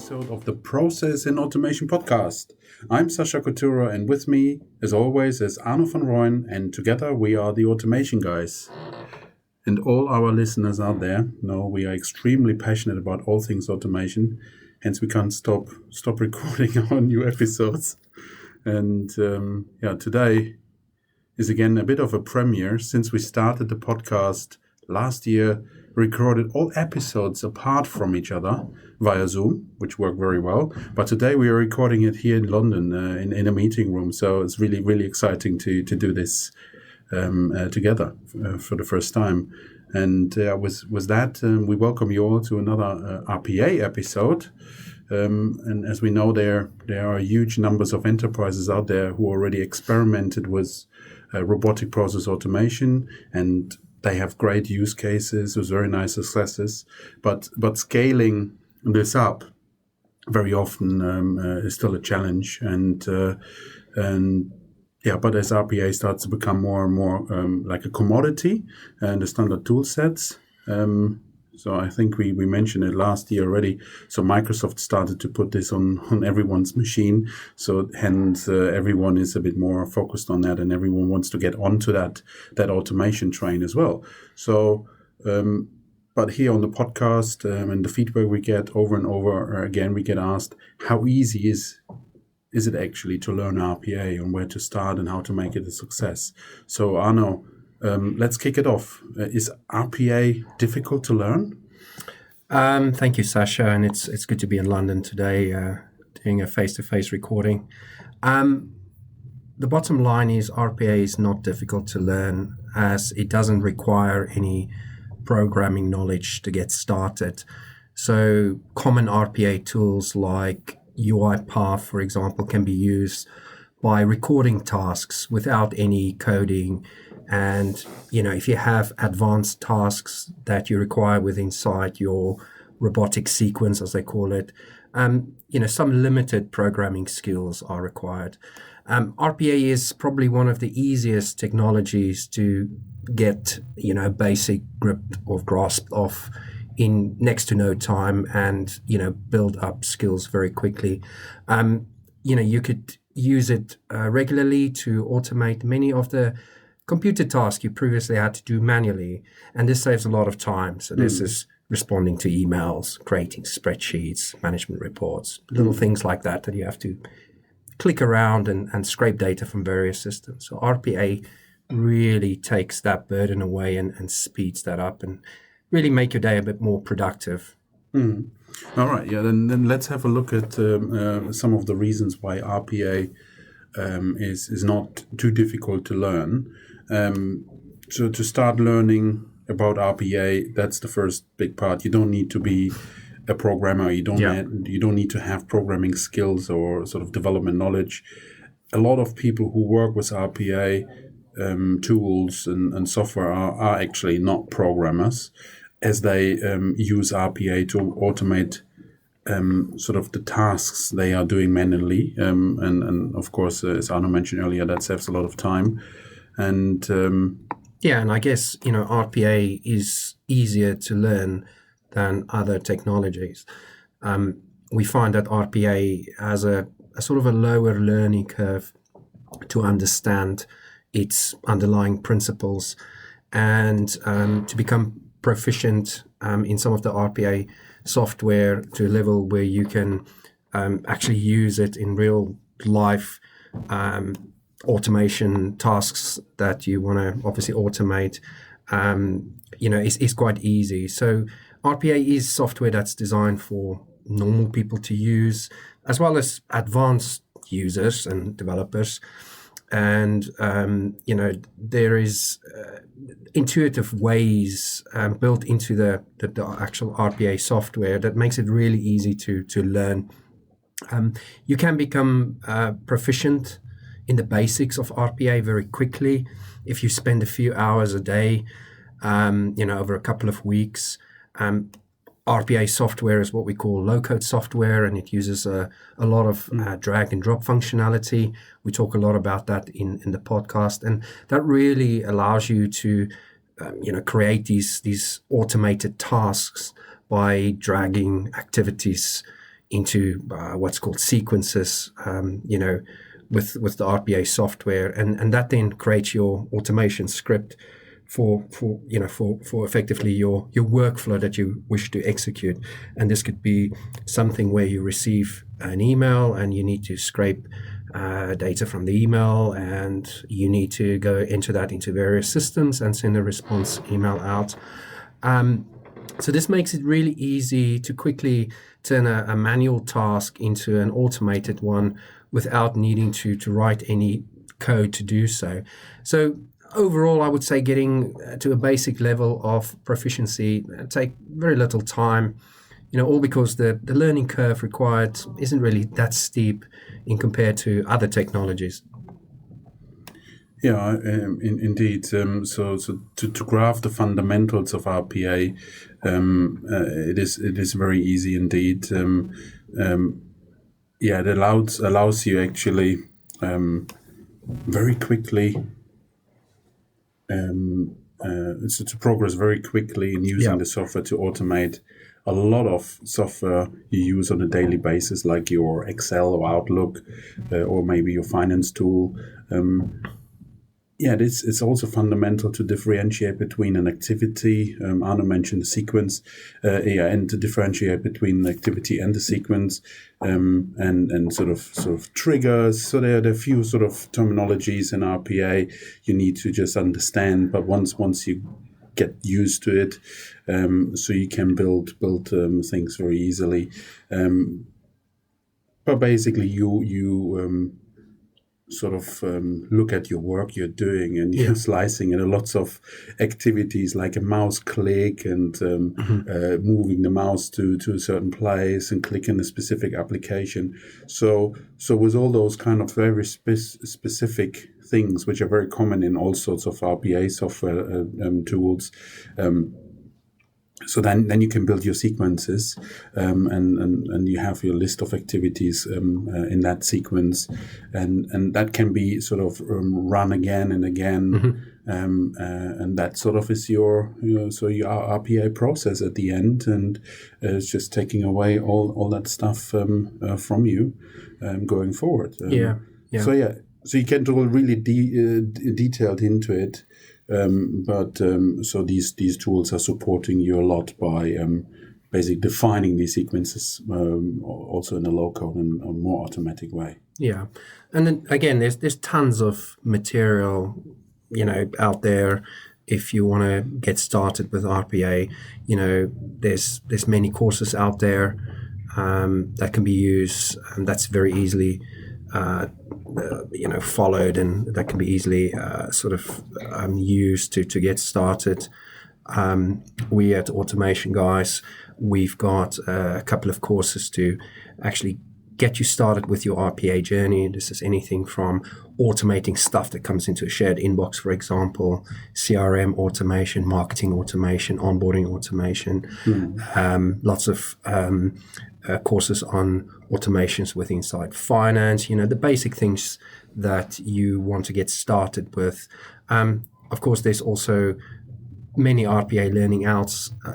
episode of the Process and Automation podcast. I'm Sasha Couture, and with me, as always, is Arno van Rooyen, and together we are the Automation Guys. And all our listeners out there know we are extremely passionate about all things automation, hence we can't stop recording our new episodes. And today is again a bit of a premiere. Since we started the podcast last year, we recorded all episodes apart from each other via Zoom, which worked very well. But today we are recording it here in London in a meeting room. So it's really, really exciting to do this together for the first time. And with that, we welcome you all to another RPA episode. And as we know, there are huge numbers of enterprises out there who already experimented with robotic process automation, and they have great use cases with very nice successes. But scaling this up very often is still a challenge. But as RPA starts to become more and more like a commodity and the standard tool sets, so I think we mentioned it last year already. So Microsoft started to put this on everyone's machine. So hence everyone is a bit more focused on that, and everyone wants to get onto that automation train as well. So, but here on the podcast and the feedback we get over and over again, we get asked, how easy is it actually to learn RPA, and where to start and how to make it a success? So Arno, let's kick it off. Is RPA difficult to learn? Thank you, Sasha, and it's good to be in London today, doing a face-to-face recording. The bottom line is RPA is not difficult to learn, as it doesn't require any programming knowledge to get started. So common RPA tools like UiPath, for example, can be used by recording tasks without any coding. And, if you have advanced tasks that you require inside your robotic sequence, as they call it, some limited programming skills are required. RPA is probably one of the easiest technologies to get, basic grip or grasp of in next to no time, and, build up skills very quickly. You could use it regularly to automate many of the computer tasks you previously had to do manually, and this saves a lot of time. So this is responding to emails, creating spreadsheets, management reports, little things like that you have to click around and scrape data from various systems. So RPA really takes that burden away and speeds that up and really make your day a bit more productive. All right, then let's have a look at some of the reasons why RPA is not too difficult to learn. So to start learning about RPA, that's the first big part. You don't need to be a programmer. You don't need to have programming skills or sort of development knowledge. A lot of people who work with RPA tools and software are actually not programmers, as they use RPA to automate sort of the tasks they are doing manually. And of course, as Arno mentioned earlier, that saves a lot of time. And and I guess, RPA is easier to learn than other technologies. We find that RPA has a sort of a lower learning curve to understand its underlying principles, and to become proficient in some of the RPA software to a level where you can actually use it in real life automation tasks that you want to obviously automate, is quite easy. So RPA is software that's designed for normal people to use, as well as advanced users and developers. And, there is intuitive ways built into the actual RPA software that makes it really easy to learn. You can become proficient in the basics of RPA very quickly if you spend a few hours a day, over a couple of weeks. RPA software is what we call low-code software, and it uses a lot of drag and drop functionality. We talk a lot about that in the podcast, and that really allows you to create these automated tasks by dragging activities into what's called sequences, with the RPA software, and that then creates your automation script for effectively your workflow that you wish to execute. And this could be something where you receive an email and you need to scrape data from the email, and you need to go into various systems and send a response email out. So this makes it really easy to quickly turn a manual task into an automated one without needing to write any code to do so. So overall, I would say getting to a basic level of proficiency take very little time, all because the learning curve required isn't really that steep in compared to other technologies. Yeah, indeed. So to grasp the fundamentals of RPA, it is very easy indeed. It allows you actually very quickly to progress very quickly in using the software to automate a lot of software you use on a daily basis, like your Excel or Outlook, or maybe your finance tool. It's also fundamental to differentiate between an activity. Arno mentioned the sequence, and to differentiate between the activity and the sequence, and sort of triggers. So there are a few sort of terminologies in RPA you need to just understand. But once you get used to it, so you can build things very easily. But basically, you sort of look at your work you're doing, and you're slicing in lots of activities like a mouse click and moving the mouse to a certain place and clicking a specific application. So with all those kind of very specific things, which are very common in all sorts of RPA software tools, so then you can build your sequences, and you have your list of activities in that sequence, and that can be sort of run again and again, and that sort of is your RPA process at the end, and it's just taking away all that stuff from you going forward. So you can go really detailed into it. So these tools are supporting you a lot by basically defining these sequences also in a low code and a more automatic way. Yeah, and then again, there's tons of material, out there. If you want to get started with RPA, there's many courses out there that can be used, and that's very easily followed, and that can be easily used to get started. We at Automation Guys, we've got a couple of courses to actually get you started with your RPA journey. This is anything from automating stuff that comes into a shared inbox, for example, CRM automation, marketing automation, onboarding automation, lots of courses on automations with inside finance, the basic things that you want to get started with. Of course, there's also many RPA learning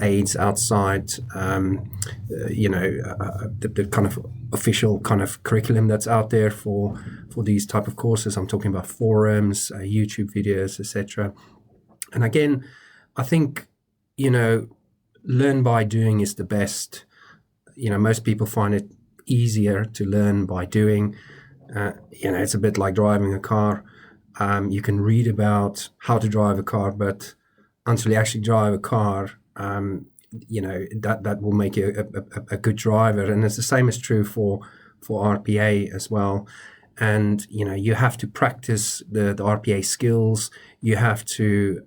aids outside, the kind of official kind of curriculum that's out there for these type of courses. I'm talking about forums, YouTube videos, etc. And again, I think, learn by doing is the best. Most people find it easier to learn by doing. It's a bit like driving a car. You can read about how to drive a car, but until you actually drive a car, that will make you a good driver. And it's the same is true for RPA as well. And, you have to practice the RPA skills. You have to,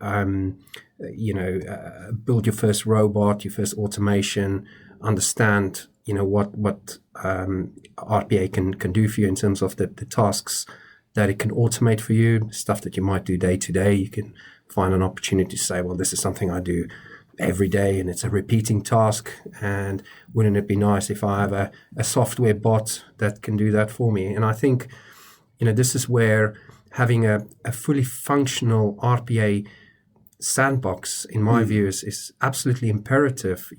build your first robot, your first automation, understand, what RPA can do for you in terms of the tasks that it can automate for you, stuff that you might do day to day. You can find an opportunity to say, well, this is something I do every day and it's a repeating task. And wouldn't it be nice if I have a software bot that can do that for me? And I think, this is where having a fully functional RPA sandbox, in my view, is absolutely imperative,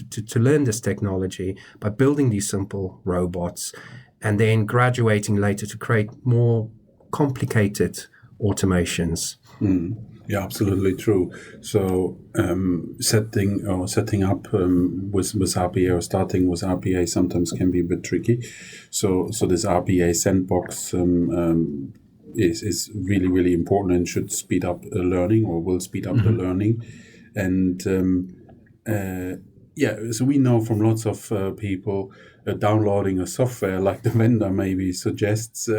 to learn this technology by building these simple robots and then graduating later to create more complicated automations. Yeah, absolutely true. So setting up with RPA or starting with RPA sometimes can be a bit tricky. So this RPA Sandbox is really, really important and should speed up learning, or will speed up the learning. And so we know from lots of people downloading a software like the vendor maybe suggests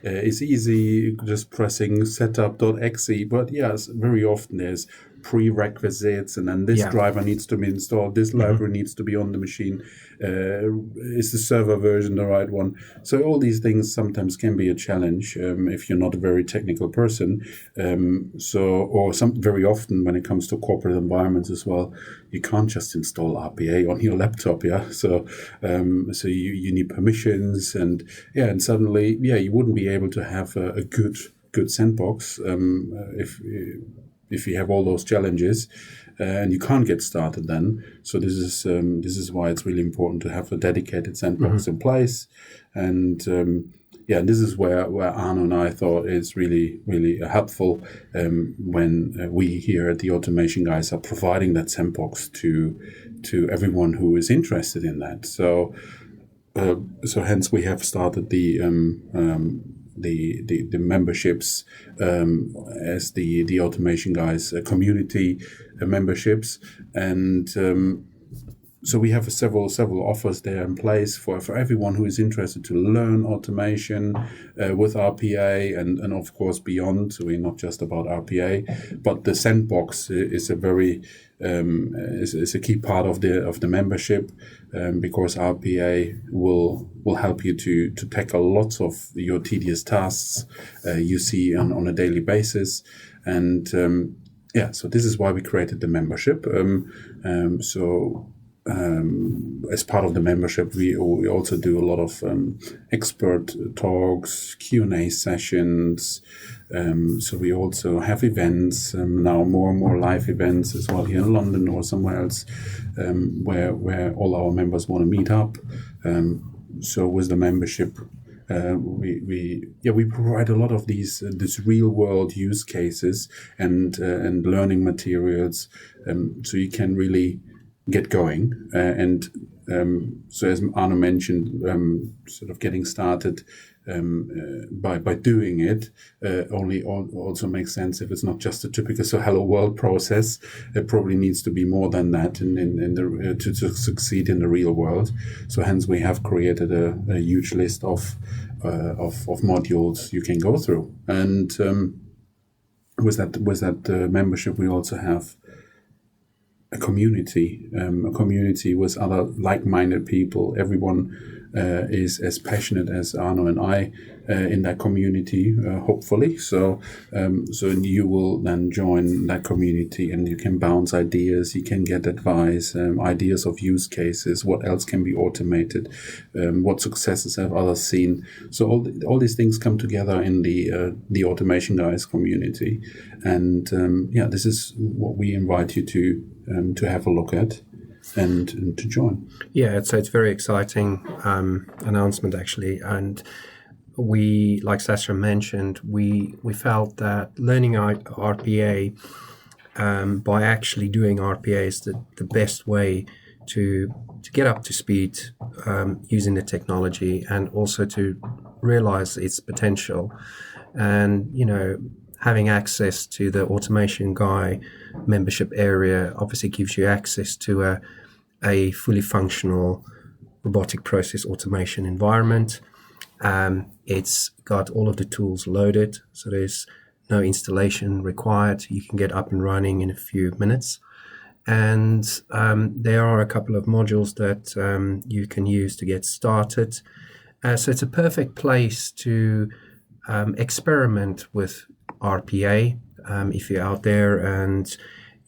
is easy, just pressing setup.exe. But yes, very often there's prerequisites, and then this driver needs to be installed, this library needs to be on the machine. Is the server version the right one? So all these things sometimes can be a challenge if you're not a very technical person. Very often when it comes to corporate environments as well, you can't just install RPA on your laptop. So you need permissions, and suddenly you wouldn't be able to have a good sandbox if you have all those challenges, and you can't get started then. So this is why it's really important to have a dedicated sandbox in place. And this is where Arno and I thought is really, really helpful when we here at the Automation Guys are providing that sandbox to everyone who is interested in that. So hence we have started the memberships as the Automation Guys community memberships, and so we have several offers there in place for everyone who is interested to learn automation with RPA and of course beyond. So we're not just about RPA, but the sandbox is a very is a key part of the membership, because RPA will help you to tackle lots of your tedious tasks you see on a daily basis. And so this is why we created the membership. As part of the membership, we also do a lot of expert talks, Q&A sessions. So we also have events, now more and more live events as well here in London or somewhere else, where all our members want to meet up. So with the membership, we provide a lot of these real world use cases and learning materials, so you can really get going. So as Arno mentioned, sort of getting started by doing it also makes sense if it's not just a typical hello world process. It probably needs to be more than that to succeed in the real world. So hence we have created a huge list of modules you can go through. And with that membership, we also have a community with other like-minded people. Everyone is as passionate as Arno and I in that community, hopefully. So you will then join that community, and you can bounce ideas, you can get advice, ideas of use cases, what else can be automated, what successes have others seen. So all these things come together in the Automation Guys community, and this is what we invite you to have a look at and to join. Yeah, so it's very exciting announcement actually, and we, like Sasha mentioned, we felt that learning RPA by actually doing RPA is the best way to get up to speed using the technology, and also to realize its potential. And having access to the Automation Guy membership area obviously gives you access to a fully functional robotic process automation environment. It's got all of the tools loaded, so there's no installation required. You can get up and running in a few minutes. And there are a couple of modules that you can use to get started. So it's a perfect place to experiment with RPA. If you're out there and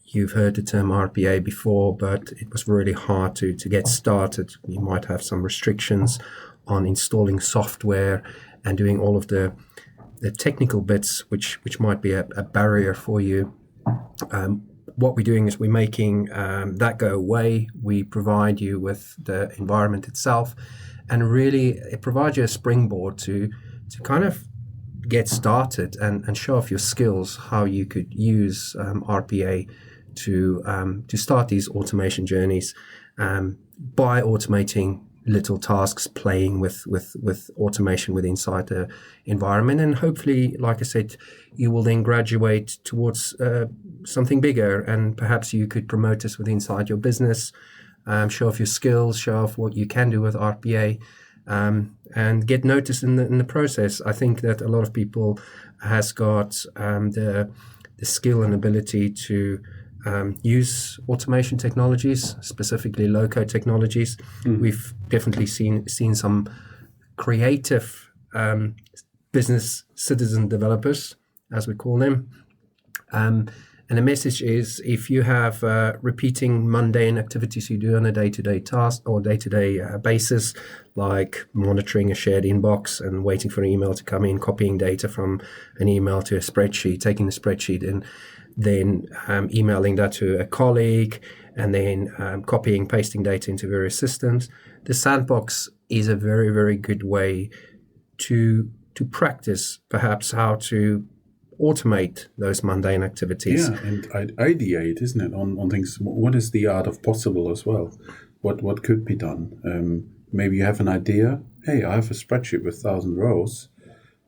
you've heard the term RPA before, but it was really hard to get started, you might have some restrictions on installing software and doing all of the technical bits, which might be a barrier for you. What we're doing is we're making that go away. We provide you with the environment itself, and really it provides you a springboard to kind of get started and show off your skills, how you could use RPA to start these automation journeys by automating little tasks, playing with automation inside the environment. And hopefully, like I said, you will then graduate towards something bigger, and perhaps you could promote this inside your business, show off your skills, show off what you can do with RPA, and get noticed in the process. I think that a lot of people has got the skill and ability to use automation technologies, specifically low-code technologies. We've definitely seen some creative business citizen developers, as we call them. And the message is, if you have repeating mundane activities you do on a day-to-day task or day-to-day basis, like monitoring a shared inbox and waiting for an email to come in, copying data from an email to a spreadsheet, taking the spreadsheet and then emailing that to a colleague, and then copying, pasting data into various systems. The sandbox is a very, very good way to practice perhaps how to automate those mundane activities. Yeah, and ideate, isn't it, on things. What is the art of possible as well? What could be done? Maybe you have an idea. Hey, I have a spreadsheet with 1,000 rows.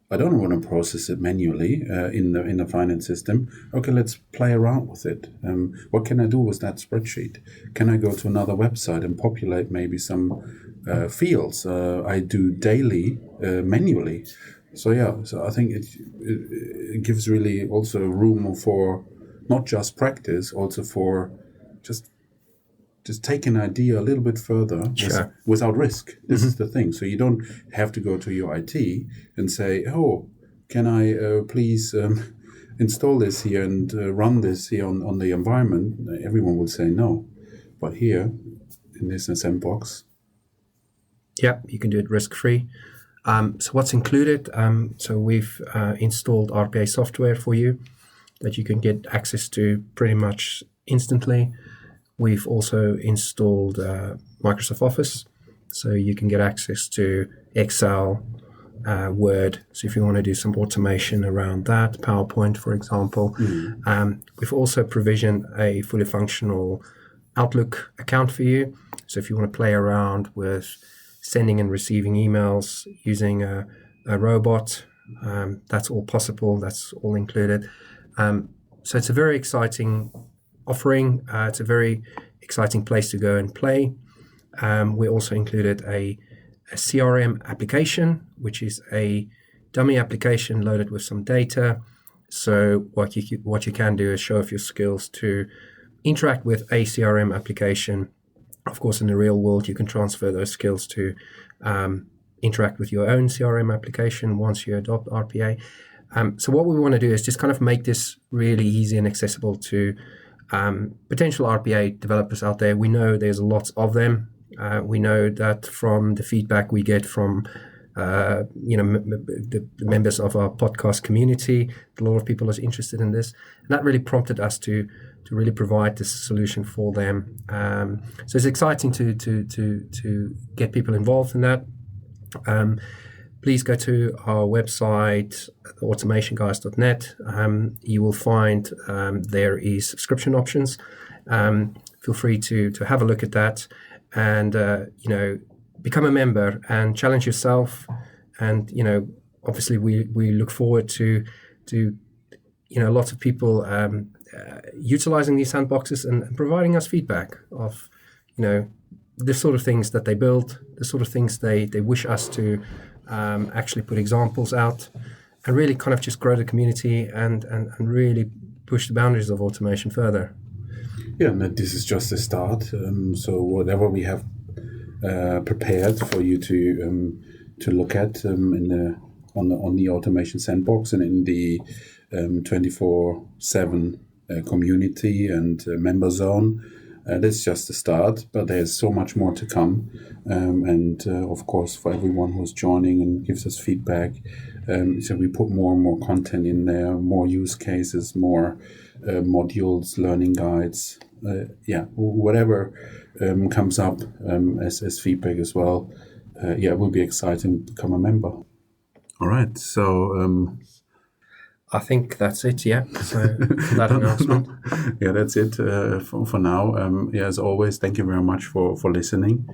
I don't want to process it manually in the finance system. Okay, let's play around with it. What can I do with that spreadsheet? Can I go to another website and populate maybe some fields I do daily manually? So I think it gives really also room for not just practice, also for just take an idea a little bit further without risk. This is the thing. So you don't have to go to your IT and say, oh, can I please install this here and run this here on the environment? Everyone will say no. But here, in this sandbox. Yeah, you can do it risk-free. So what's included? So we've installed RPA software for you that you can get access to pretty much instantly. We've also installed Microsoft Office, so you can get access to Excel, Word. So if you want to do some automation around that, PowerPoint, for example. We've also provisioned a fully functional Outlook account for you. So if you want to play around with sending and receiving emails using a robot, that's all possible. That's all included. So it's a very exciting offering. It's a very exciting place to go and play. We also included a CRM application, which is a dummy application loaded with some data. So what you can do is show off your skills to interact with a CRM application. Of course, in the real world, you can transfer those skills to interact with your own CRM application once you adopt RPA. So what we want to do is just kind of make this really easy and accessible to potential RPA developers out there. We know there's lots of them. We know that from the feedback we get from the members of our podcast community, a lot of people are interested in this, and that really prompted us to really provide this solution for them. So it's exciting to get people involved in that. Please go to our website, automationguys.net. You will find there is subscription options. Feel free to have a look at that and become a member and challenge yourself. And obviously we look forward to lots of people utilizing these sandboxes and providing us feedback of the sort of things that they build, the sort of things they wish us to actually put examples out, and really kind of just grow the community and really push the boundaries of automation further. Yeah, and this is just a start. So whatever we have prepared for you to look at on the automation sandbox and in the 24/7 community and member zone, This is just the start, but there's so much more to come. And of course, for everyone who's joining and gives us feedback, so we put more and more content in there, more use cases, more modules, learning guides, whatever comes up as feedback as well. It will be exciting to become a member. All right, so I think that's it. Yeah. So that announcement. Yeah, that's it for now. As always, thank you very much for listening,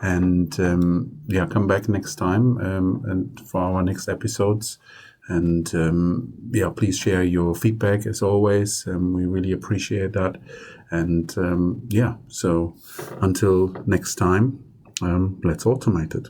and come back next time and for our next episodes. And please share your feedback as always. We really appreciate that. And so until next time, let's automate it.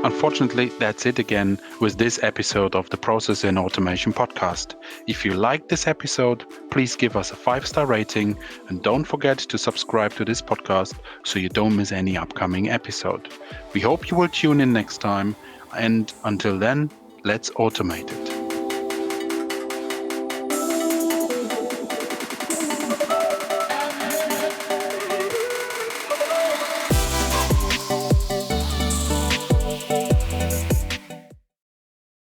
Unfortunately, that's it again with this episode of the Process and Automation podcast. If you liked this episode, please give us a 5-star rating and don't forget to subscribe to this podcast so you don't miss any upcoming episode. We hope you will tune in next time, and until then, let's automate it.